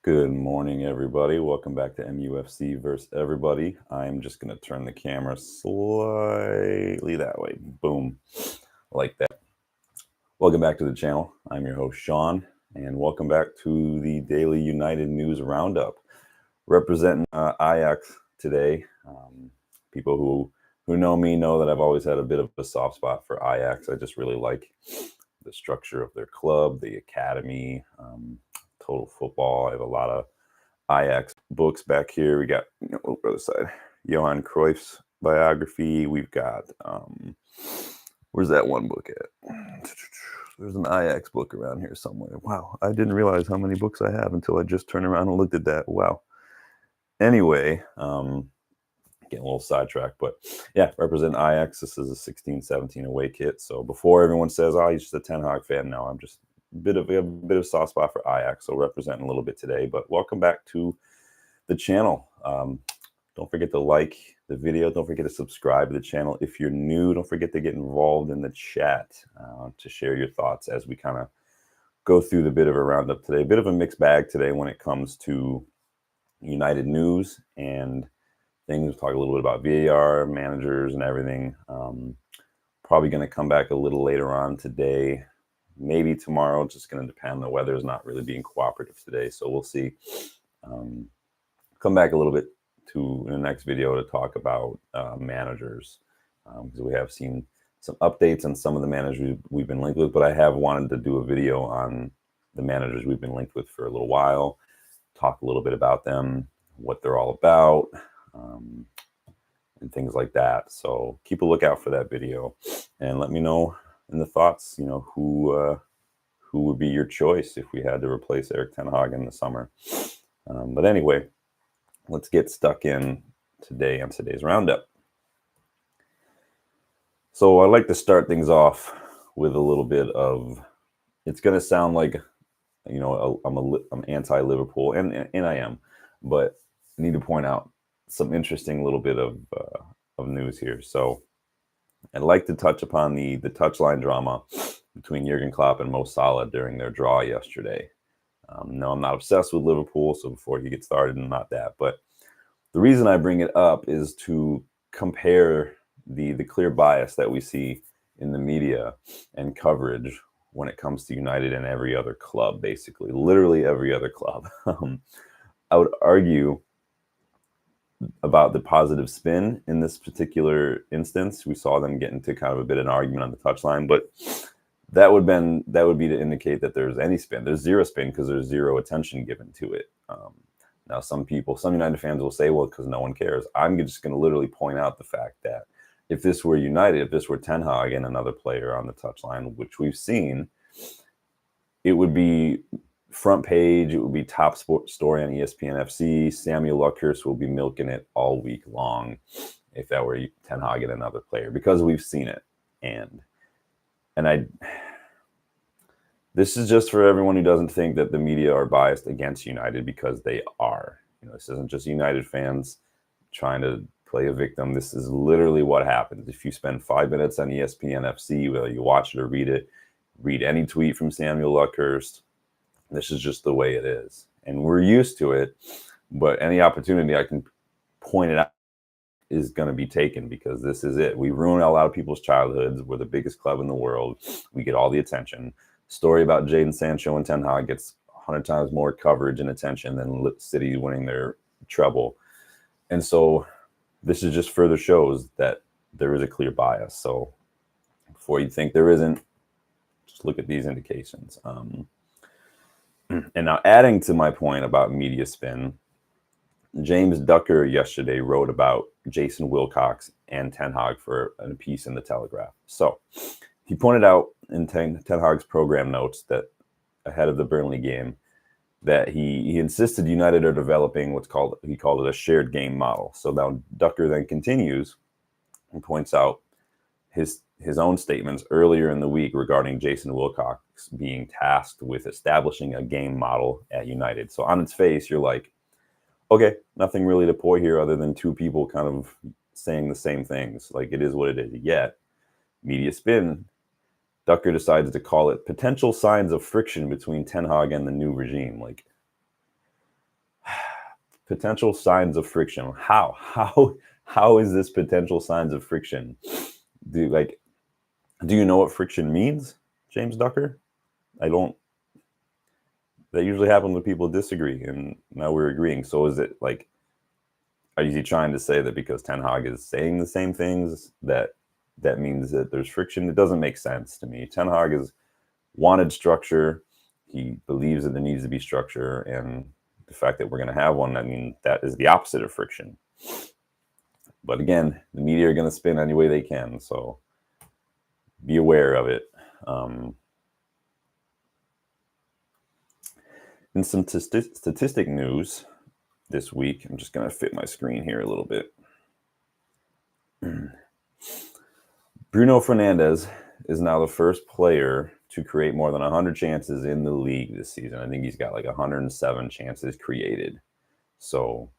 Good morning, everybody. Welcome back to MUFC versus everybody. I'm just going to turn the camera slightly that way. Boom. Like that. Welcome back to the channel. I'm your host, Sean, and welcome back to the Daily United News Roundup. Representing Ajax today. People who know me know that I've always had a bit of a soft spot for Ajax. I just really like the structure of their club, the academy, total football. I have a lot of Ajax books back here. We got, other side, Johan Cruyff's biography. We've got, where's that one book at? There's an Ajax book around here somewhere. Wow, I didn't realize how many books I have until I just turned around and looked at that. Wow. Anyway, getting a little sidetracked, but yeah, represent Ajax. This is a 16-17 away kit. So before everyone says, "Oh, he's just a Ten Hag fan," no, I'm just a bit of soft spot for Ajax. So representing a little bit today. But welcome back to the channel. Don't forget to like the video. Don't forget to subscribe to the channel. If you're new, don't forget to get involved in the chat to share your thoughts as we kind of go through the bit of a roundup today. A bit of a mixed bag today when it comes to United news and things. We'll talk a little bit about VAR, managers, and everything. Probably going to come back a little later on today, maybe tomorrow. It's just going to depend. The weather is not really being cooperative today, so we'll see. Come back a little bit in the next video to talk about managers, because we have seen some updates on some of the managers we've been linked with, but I have wanted to do a video on the managers we've been linked with for a little while, talk a little bit about them, what they're all about, and things like that. So keep a lookout for that video and let me know in the thoughts, who would be your choice if we had to replace Erik ten Hag in the summer. But anyway, let's get stuck in today on today's roundup. So I'd like to start things off with a little bit of, it's going to sound like, I'm anti-Liverpool, and I am, but I need to point out some interesting little bit of news here. So I'd like to touch upon the touchline drama between Jurgen Klopp and Mo Salah during their draw yesterday. No, I'm not obsessed with Liverpool, so before you get started, I'm not that. But the reason I bring it up is to compare the clear bias that we see in the media and coverage when it comes to United and every other club, basically, literally every other club. I would argue about the positive spin in this particular instance. We saw them get into kind of a bit of an argument on the touchline, but that would be to indicate that there's any spin. There's zero spin because there's zero attention given to it. Now, some United fans will say, well, because no one cares. I'm just going to literally point out the fact that if this were United, if this were Ten Hag and another player on the touchline, which we've seen, it would be front page. It would be top story on ESPN FC. Samuel Luckhurst will be milking it all week long if that were Ten Hag and another player, because we've seen it. And this is just for everyone who doesn't think that the media are biased against United, because they are. This isn't just United fans trying to play a victim. This is literally what happens. If you spend 5 minutes on ESPN FC, whether you watch it or read any tweet from Samuel Luckhurst, this is just the way it is. And we're used to it, but any opportunity I can point it out is going to be taken, because this is it. We ruin a lot of people's childhoods. We're the biggest club in the world. We get all the attention. Story about Jadon Sancho and Ten Hag gets 100 times more coverage and attention than City winning their treble. And so this is just further shows that there is a clear bias. So before you think there isn't, just look at these indications. And now, adding to my point about media spin, James Ducker yesterday wrote about Jason Wilcox and Ten Hag for a piece in the Telegraph. So he pointed out in Ten Hag's program notes that ahead of the Burnley game, that he insisted United are developing he called it a shared game model. So now Ducker then continues and points out his own statements earlier in the week regarding Jason Wilcox being tasked with establishing a game model at United. So on its face, you're like, okay, nothing really to point here other than two people kind of saying the same things. Like, it is what it is. Yet, media spin, Ducker decides to call it potential signs of friction between Ten Hag and the new regime. Like, Potential signs of friction. How is this potential signs of friction? Do you know what friction means, James Ducker? I don't. That usually happens when people disagree, and now we're agreeing. So is it like, are you trying to say that because Ten Hag is saying the same things that means that there's friction? It doesn't make sense to me. Ten Hag has wanted structure. He believes that there needs to be structure, and the fact that we're going to have one, I mean, that is the opposite of friction. But again, the media are going to spin any way they can, so be aware of it. In some statistic news this week, I'm just going to fit my screen here a little bit. Bruno Fernandes is now the first player to create more than 100 chances in the league this season. I think he's got like 107 chances created. So,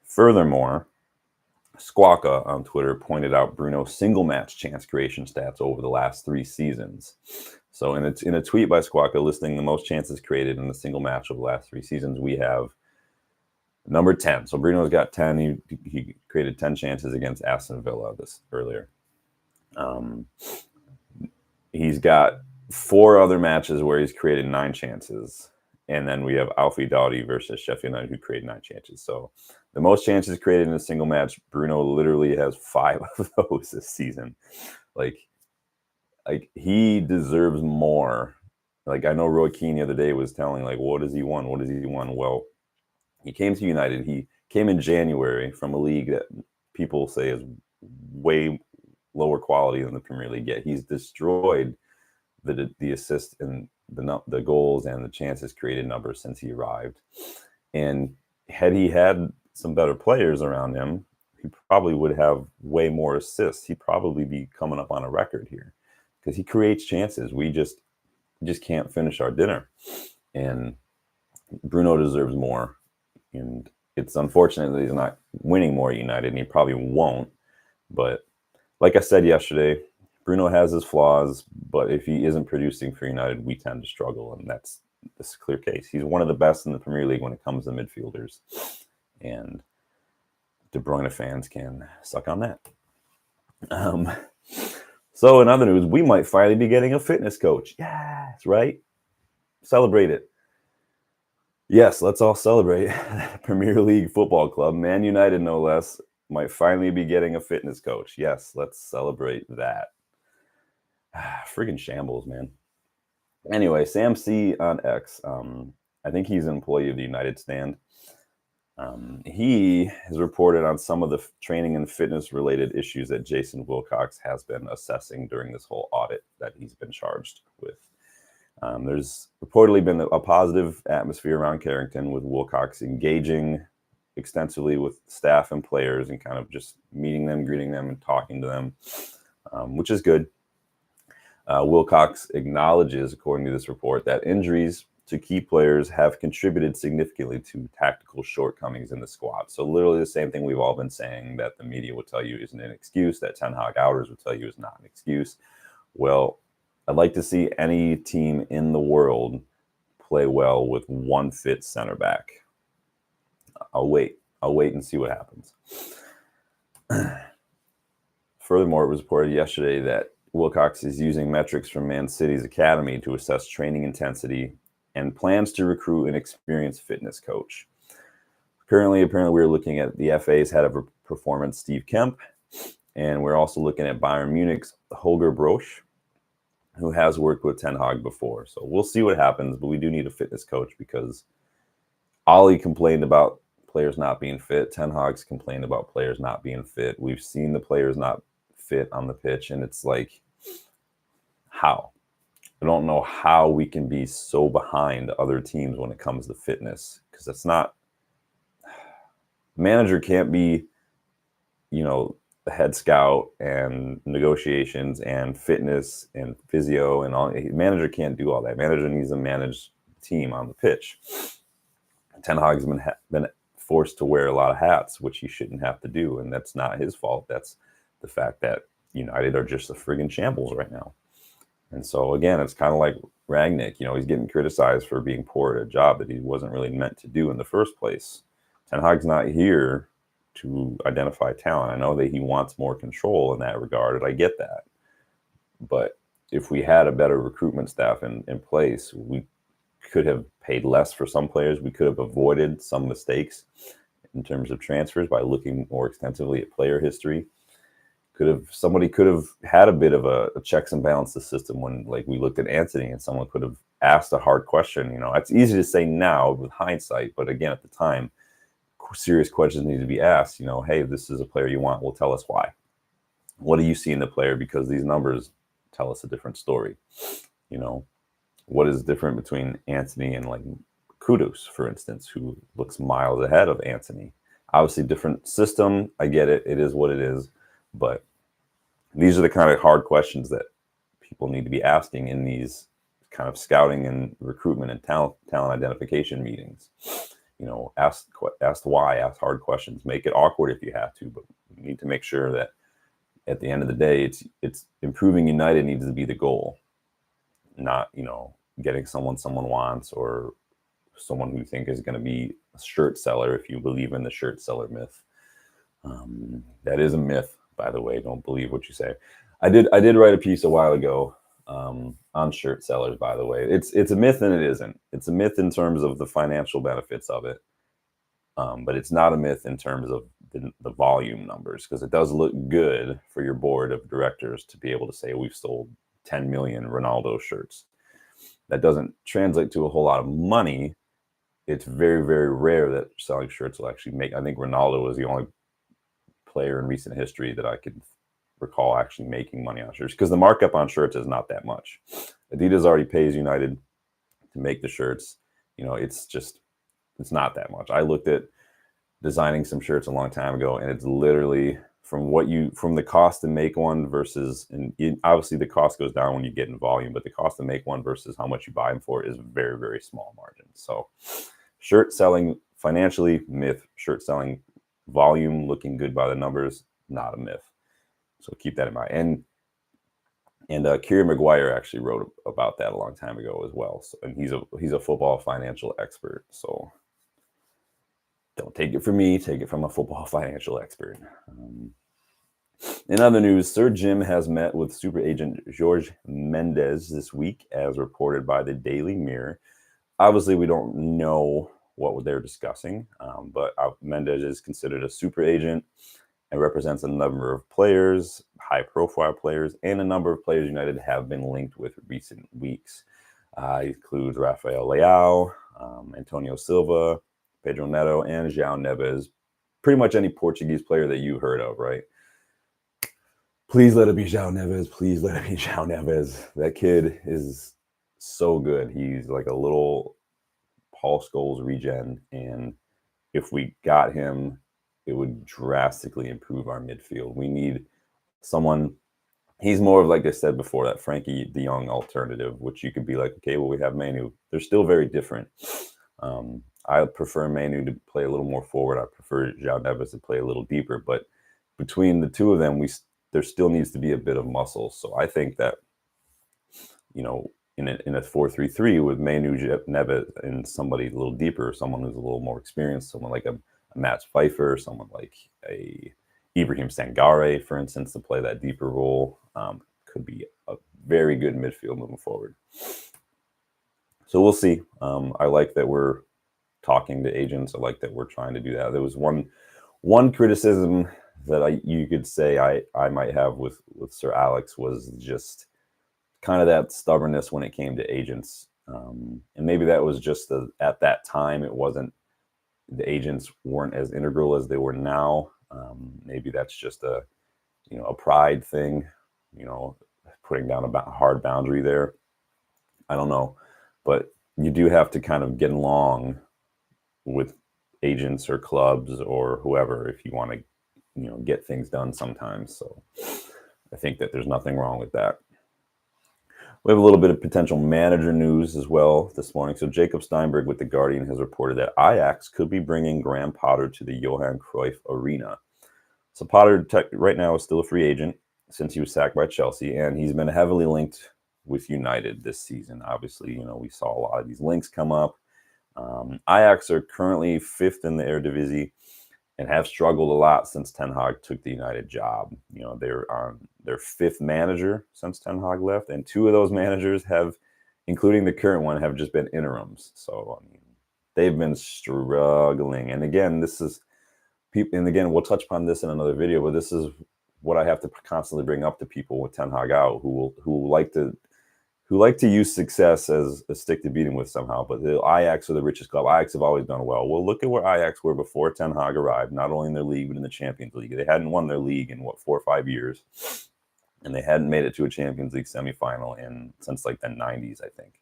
furthermore, Squawka on Twitter pointed out Bruno's single match chance creation stats over the last 3 seasons. So in a tweet by Squawka listing the most chances created in a single match over the last 3 seasons, we have number 10. So Bruno's got 10. He created 10 chances against Aston Villa this earlier. He's got 4 other matches where he's created 9 chances. And then we have Alfie Doughty versus Sheffield United, who created 9 chances. So the most chances created in a single match, Bruno literally has 5 of those this season. Like he deserves more. Like, I know Roy Keane the other day was telling, like, what does he want? What does he want? Well, he came to United. He came in January from a league that people say is way lower quality than the Premier League. Yet he's destroyed the assist and the goals and the chances created numbers since he arrived. And had he had some better players around him, he probably would have way more assists. He'd probably be coming up on a record here because he creates chances. We just can't finish our dinner. And Bruno deserves more. And it's unfortunate that he's not winning more at United, and he probably won't. But like I said yesterday, Bruno has his flaws, but if he isn't producing for United, we tend to struggle, and that's a clear case. He's one of the best in the Premier League when it comes to midfielders, and De Bruyne fans can suck on that. So in other news, we might finally be getting a fitness coach. Yes, right? Celebrate it. Yes, let's all celebrate. Premier League Football Club, Man United no less, might finally be getting a fitness coach. Yes, let's celebrate that. Friggin' shambles, man. Anyway, Sam C on X. I think he's an employee of the United Stand. He has reported on some of the training and fitness related issues that Jason Wilcox has been assessing during this whole audit that he's been charged with. There's reportedly been a positive atmosphere around Carrington, with Wilcox engaging extensively with staff and players and kind of just meeting them, greeting them, and talking to them, which is good. Wilcox acknowledges, according to this report, that injuries to key players have contributed significantly to tactical shortcomings in the squad. So literally the same thing we've all been saying, that the media will tell you isn't an excuse, that Ten Hag outers will tell you is not an excuse. Well, I'd like to see any team in the world play well with one fit center back. I'll wait and see what happens. Furthermore, it was reported yesterday that Wilcox is using metrics from Man City's academy to assess training intensity and plans to recruit an experienced fitness coach. Currently, apparently, we're looking at the FA's head of performance, Steve Kemp, and we're also looking at Bayern Munich's Holger Brosch, who has worked with Ten Hag before. So we'll see what happens, but we do need a fitness coach because Ollie complained about players not being fit. Ten Hag's complained about players not being fit. We've seen the players not fit on the pitch, and it's like, how? I don't know how we can be so behind other teams when it comes to fitness, because it's not. Manager can't be, the head scout and negotiations and fitness and physio and all. Manager can't do all that. Manager needs to manage the team on the pitch. Ten Hag's been forced to wear a lot of hats, which he shouldn't have to do, and that's not his fault. That's the fact that United are just a friggin' shambles right now. And so, again, it's kind of like Rangnick. He's getting criticized for being poor at a job that he wasn't really meant to do in the first place. Ten Hag's not here to identify talent. I know that he wants more control in that regard, and I get that. But if we had a better recruitment staff in place, we could have paid less for some players. We could have avoided some mistakes in terms of transfers by looking more extensively at player history. Somebody could have had a bit of a checks and balances system when, like, we looked at Anthony, and someone could have asked a hard question. It's easy to say now with hindsight, but again, at the time, serious questions need to be asked. Hey, this is a player you want. Well, tell us why. What do you see in the player? Because these numbers tell us a different story. What is different between Anthony and, like, Kudus, for instance, who looks miles ahead of Anthony? Obviously, different system. I get it. It is what it is. But these are the kind of hard questions that people need to be asking in these kind of scouting and recruitment and talent identification meetings. Ask why, ask hard questions, make it awkward if you have to, but you need to make sure that at the end of the day, it's improving United needs to be the goal, not, getting someone wants, or someone who you think is going to be a shirt seller, if you believe in the shirt seller myth. That is a myth, by the way. Don't believe what you say. I did write a piece a while ago on shirt sellers, by the way. It's a myth and it isn't. It's a myth in terms of the financial benefits of it, but it's not a myth in terms of the volume numbers, because it does look good for your board of directors to be able to say we've sold 10 million Ronaldo shirts. That doesn't translate to a whole lot of money. It's very, very rare that selling shirts will actually make. I think Ronaldo was the only player in recent history that I could recall actually making money on shirts, because the markup on shirts is not that much. Adidas already pays United to make the shirts. It's not that much. I looked at designing some shirts a long time ago, and it's literally from the cost to make one versus, and obviously the cost goes down when you get in volume, but the cost to make one versus how much you buy them for is very, very small margin. So shirt selling financially, myth. Shirt selling volume, looking good by the numbers, not a myth. So keep that in mind. And Kieran Maguire actually wrote about that a long time ago as well. So, and he's a football financial expert. So don't take it from me, take it from a football financial expert. In other news, Sir Jim has met with super agent Jorge Mendes this week, as reported by the Daily Mirror. Obviously, we don't know what they're discussing, but Mendes is considered a super agent and represents a number of players, high-profile players, and a number of players United have been linked with recent weeks. It includes Rafael Leao, Antonio Silva, Pedro Neto, and João Neves. Pretty much any Portuguese player that you've heard of, right? Please let it be João Neves. Please let it be João Neves. That kid is so good. He's like a little Paul Scholes regen, and if we got him, it would drastically improve our midfield. We need someone. He's more of, like I said before, that Frankie de Jong alternative, which you could be like, okay, well, we have Manu. They're still very different. I prefer Manu to play a little more forward. I prefer João Neves to play a little deeper. But between the two of them, there still needs to be a bit of muscle. So I think that, in a 4-3-3 with Manu, Neves, and somebody a little deeper, someone who's a little more experienced, someone like a Matt Pfeiffer, someone like a Ibrahim Sangare, for instance, to play that deeper role, could be a very good midfield moving forward. So we'll see. I like that we're talking to agents. I like that we're trying to do that. There was one criticism that you could say I might have with Sir Alex was just kind of that stubbornness when it came to agents. And maybe that was just at that time, the agents weren't as integral as they were now. Maybe that's just a pride thing, putting down a hard boundary there. I don't know, but you do have to kind of get along with agents or clubs or whoever if you want to, get things done sometimes. So I think that there's nothing wrong with that. We have a little bit of potential manager news as well this morning. So Jacob Steinberg with The Guardian has reported that Ajax could be bringing Graham Potter to the Johan Cruyff Arena. So Potter right now is still a free agent since he was sacked by Chelsea, and he's been heavily linked with United this season. Obviously, we saw a lot of these links come up. Ajax are currently 5th in the Eredivisie and have struggled a lot since Ten Hag took the United job. You know, they're on their 5th manager since Ten Hag left, and 2 of those managers have, including the current one, have just been interims. So I mean, they've been struggling. And again, this is people, and again, we'll touch upon this in another video, but this is what I have to constantly bring up to people with Ten Hag out, who like to use success as a stick to beat him with somehow. But the Ajax are the richest club. Ajax have always done well. Well, look at where Ajax were before Ten Hag arrived, not only in their league, but in the Champions League. They hadn't won their league in, 4 or 5 years. And they hadn't made it to a Champions League semifinal since like the 90s, I think.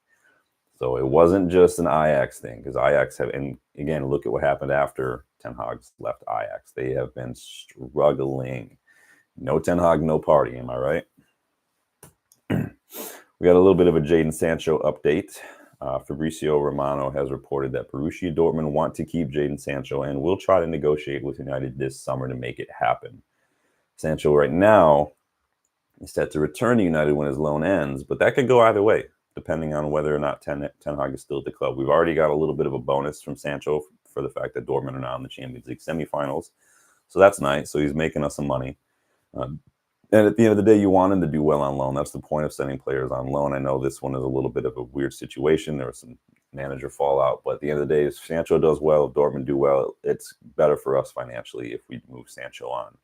So it wasn't just an Ajax thing, because Ajax have, and again, look at what happened after Ten Hag's left Ajax. They have been struggling. No Ten Hag, no party, am I right? We got a little bit of a Jadon Sancho update. Fabrizio Romano has reported that Borussia Dortmund want to keep Jadon Sancho and will try to negotiate with United this summer to make it happen. Sancho right now is set to return to United when his loan ends, but that could go either way, depending on whether or not Ten Hag is still at the club. We've already got a little bit of a bonus from Sancho for the fact that Dortmund are now in the Champions League semifinals. So that's nice. So he's making us some money. And at the end of the day, you want him to do well on loan. That's the point of sending players on loan. I know this one is a little bit of a weird situation. There was some manager fallout. But at the end of the day, if Sancho does well, if Dortmund do well, it's better for us financially if we move Sancho on.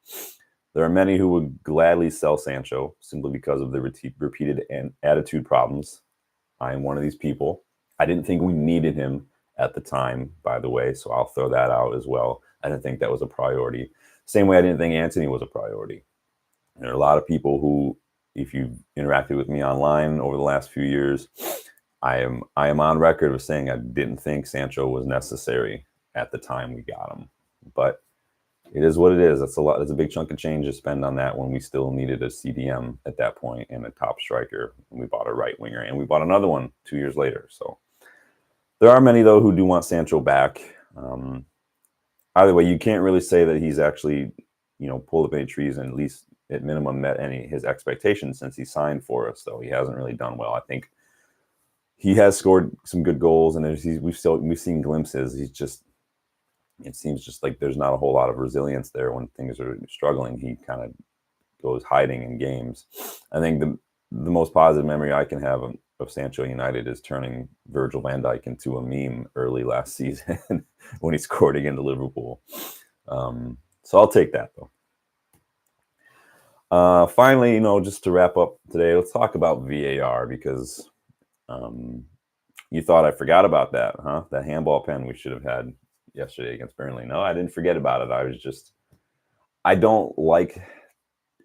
There are many who would gladly sell Sancho simply because of the repeated attitude problems. I am one of these people. I didn't think we needed him at the time, by the way, so I'll throw that out as well. I didn't think that was a priority. Same way I didn't think Antony was a priority. There are a lot of people who, if you've interacted with me online over the last few years, I am on record of saying I didn't think Sancho was necessary at the time we got him. But it is what it is. That's a lot. That's a big chunk of change to spend on that when we still needed a CDM at that point and a top striker. And we bought a right winger, and we bought another one 2 years later. So there are many, though, who do want Sancho back. Either way, you can't really say that he's actually, pulled up any trees and at least at minimum met his expectations since he signed for us. Though he hasn't really done well. I think he has scored some good goals, and we've seen glimpses. It seems just like there's not a whole lot of resilience there when things are struggling. He kind of goes hiding in games. I think the most positive memory I can have of Sancho United is turning Virgil van Dijk into a meme early last season when he scored against Liverpool. So I'll take that, though. Finally, just to wrap up today, let's talk about VAR, because you thought I forgot about that, huh? That handball pen we should have had yesterday against Burnley. No, I didn't forget about it. I don't like,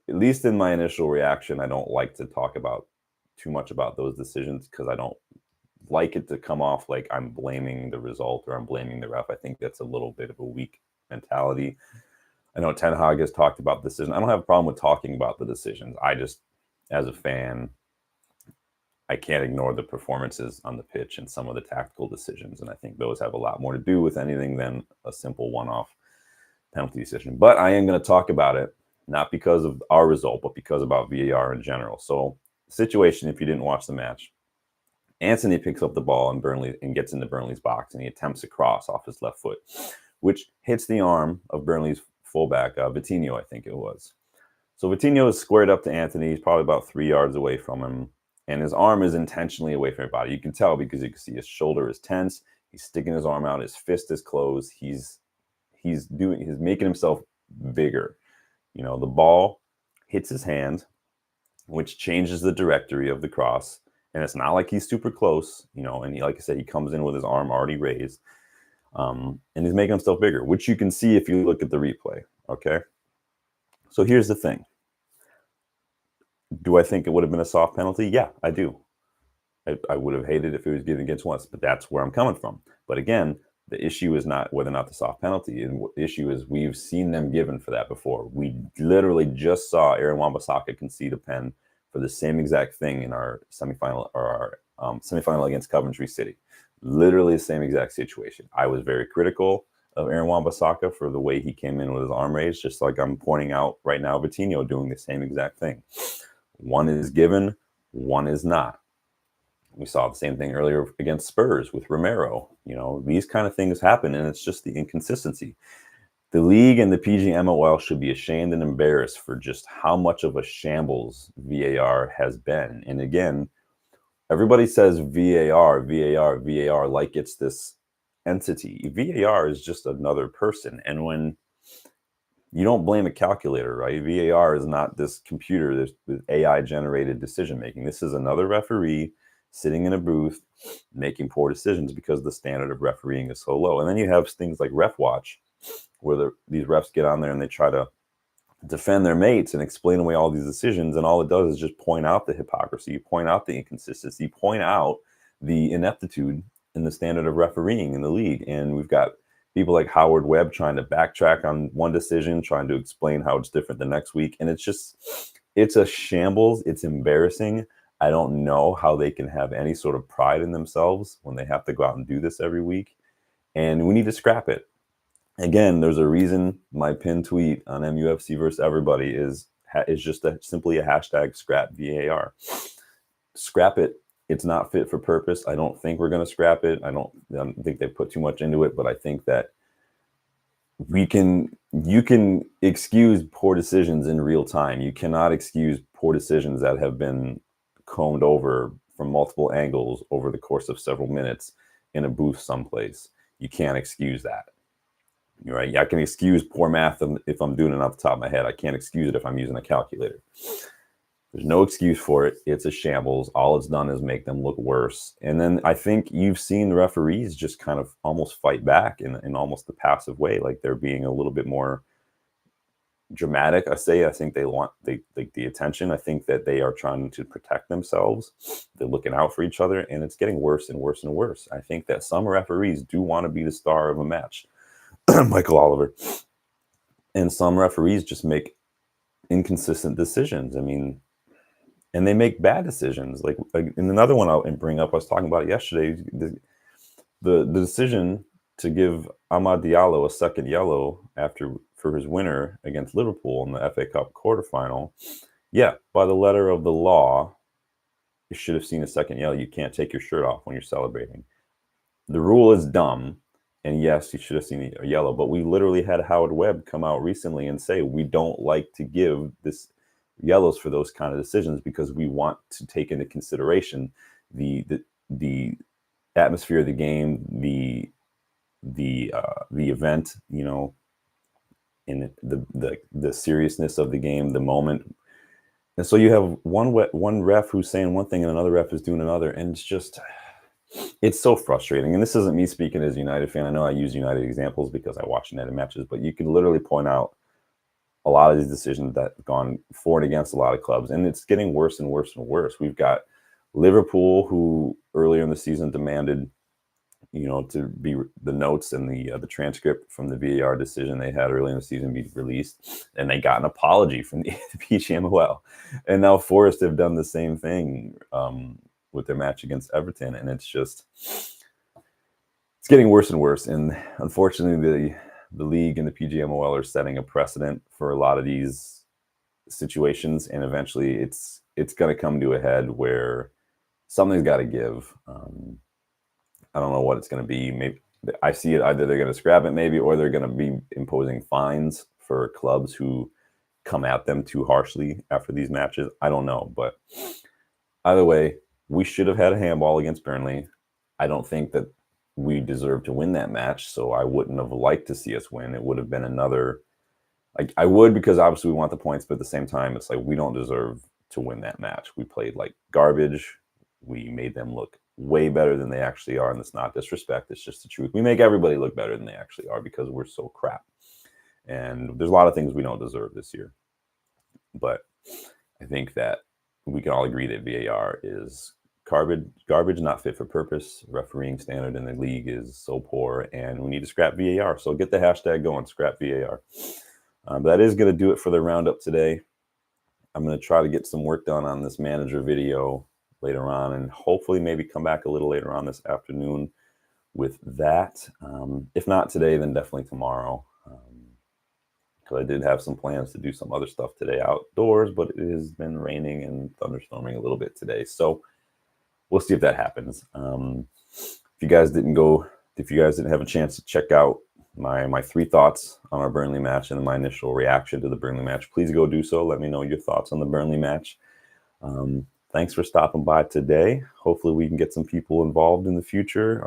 at least in my initial reaction, I don't like to talk about too much about those decisions, because I don't like it to come off like I'm blaming the result or I'm blaming the ref. I think that's a little bit of a weak mentality. I know Ten Hag has talked about the decision. I don't have a problem with talking about the decisions. I just, as a fan, I can't ignore the performances on the pitch and some of the tactical decisions. And I think those have a lot more to do with anything than a simple one-off penalty decision. But I am going to talk about it, not because of our result, but because about VAR in general. So, situation, if you didn't watch the match, Antony picks up the ball and gets into Burnley's box, and he attempts a cross off his left foot, which hits the arm of Burnley's fullback, Vitinho, I think it was. So Vitinho is squared up to Antony. He's probably about 3 yards away from him, and his arm is intentionally away from his body. You can tell because you can see his shoulder is tense. He's sticking his arm out. His fist is closed. He's making himself bigger. The ball hits his hand, which changes the trajectory of the cross. And it's not like he's super close, and like I said, he comes in with his arm already raised. And he's making himself bigger, which you can see if you look at the replay, okay? So here's the thing. Do I think it would have been a soft penalty? Yeah, I do. I would have hated if it was given against once, but that's where I'm coming from. But again, the issue is not whether or not the soft penalty. And the issue is we've seen them given for that before. We literally just saw Aaron Wan-Bissaka concede a pen for the same exact thing in our semifinal semifinal against Coventry City. Literally the same exact situation. I was very critical of Aaron Wan-Bissaka for the way he came in with his arm raised, just like I'm pointing out right now Vitinho doing the same exact thing. One is given, one is not. We saw the same thing earlier against Spurs with Romero. You know, these kind of things happen, and it's just the inconsistency. The league and the PGMOL should be ashamed and embarrassed for just how much of a shambles VAR has been. And again, everybody says VAR, VAR, VAR like it's this entity. VAR is just another person. And when you don't blame a calculator, right? VAR is not this computer with AI generated decision making. This is another referee sitting in a booth making poor decisions because the standard of refereeing is so low. And then you have things like Ref Watch, where these refs get on there and they try to defend their mates and explain away all these decisions. And all it does is just point out the hypocrisy, point out the inconsistency, point out the ineptitude in the standard of refereeing in the league. And we've got people like Howard Webb trying to backtrack on one decision, trying to explain how it's different the next week. And it's a shambles. It's embarrassing. I don't know how they can have any sort of pride in themselves when they have to go out and do this every week. And we need to scrap it. Again, there's a reason my pinned tweet on MUFC versus everybody is just simply a hashtag scrap VAR. Scrap it. It's not fit for purpose. I don't think we're going to scrap it. I don't think they put too much into it, but I think that you can excuse poor decisions in real time. You cannot excuse poor decisions that have been combed over from multiple angles over the course of several minutes in a booth someplace. You can't excuse that. Right? I can excuse poor math if I'm doing it off the top of my head. I can't excuse it if I'm using a calculator. There's no excuse for it. It's a shambles. All it's done is make them look worse. And then I think you've seen the referees just kind of almost fight back in almost the passive way, like they're being a little bit more dramatic. I think they want the attention. I think that they are trying to protect themselves. They're looking out for each other, and it's getting worse and worse and worse. I think that some referees do want to be the star of a match. Michael Oliver. And some referees just make inconsistent decisions. I mean, and they make bad decisions. Like in another one I'll bring up, I was talking about it yesterday, the decision to give Amad Diallo a second yellow for his winner against Liverpool in the FA Cup quarterfinal. Yeah, by the letter of the law, you should have seen a second yellow. You can't take your shirt off when you're celebrating. The rule is dumb. And yes, you should have seen a yellow, but we literally had Howard Webb come out recently and say, we don't like to give this yellows for those kind of decisions because we want to take into consideration the atmosphere of the game, the event, you know, in the seriousness of the game, the moment. And so you have one ref who's saying one thing and another ref is doing another, and it's so frustrating. And this isn't me speaking as a United fan. I know I use United examples because I watch United matches, but you can literally point out a lot of these decisions that have gone for and against a lot of clubs, and it's getting worse and worse and worse. We've got Liverpool, who earlier in the season demanded, you know, to be the notes and the transcript from the VAR decision they had early in the season be released, and they got an apology from the PGMOL. And now Forest have done the same thing with their match against Everton, and it's getting worse and worse. And unfortunately, the league and the PGMOL are setting a precedent for a lot of these situations, and eventually it's going to come to a head where something's got to give. I don't know what it's going to be. Maybe I see it either they're going to scrap it, maybe, or they're going to be imposing fines for clubs who come at them too harshly after these matches. I don't know, but either way, we should have had a handball against Burnley. I don't think that we deserve to win that match, so I wouldn't have liked to see us win. It would have been another, like, I would, because obviously we want the points, but at the same time, it's like we don't deserve to win that match. We played like garbage. We made them look way better than they actually are, and it's not disrespect. It's just the truth. We make everybody look better than they actually are because we're so crap. And there's a lot of things we don't deserve this year. But I think that we can all agree that VAR is garbage, not fit for purpose. Refereeing standard in the league is so poor, and we need to scrap VAR. So get the hashtag going, scrap VAR. But that is going to do it for the roundup today. I'm going to try to get some work done on this manager video later on, and hopefully maybe come back a little later on this afternoon with that. If not today, then definitely tomorrow. Because I did have some plans to do some other stuff today outdoors, but it has been raining and thunderstorming a little bit today. So we'll see if that happens. If you guys didn't have a chance to check out my 3 thoughts on our Burnley match and my initial reaction to the Burnley match, please go do so. Let me know your thoughts on the Burnley match. Thanks for stopping by today. Hopefully we can get some people involved in the future,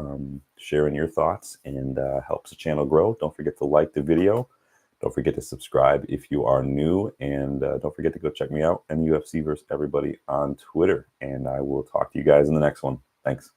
sharing your thoughts, and helps the channel grow. Don't forget to like the video. Don't forget to subscribe if you are new, and don't forget to go check me out, MUFC vs. Everybody on Twitter, and I will talk to you guys in the next one. Thanks.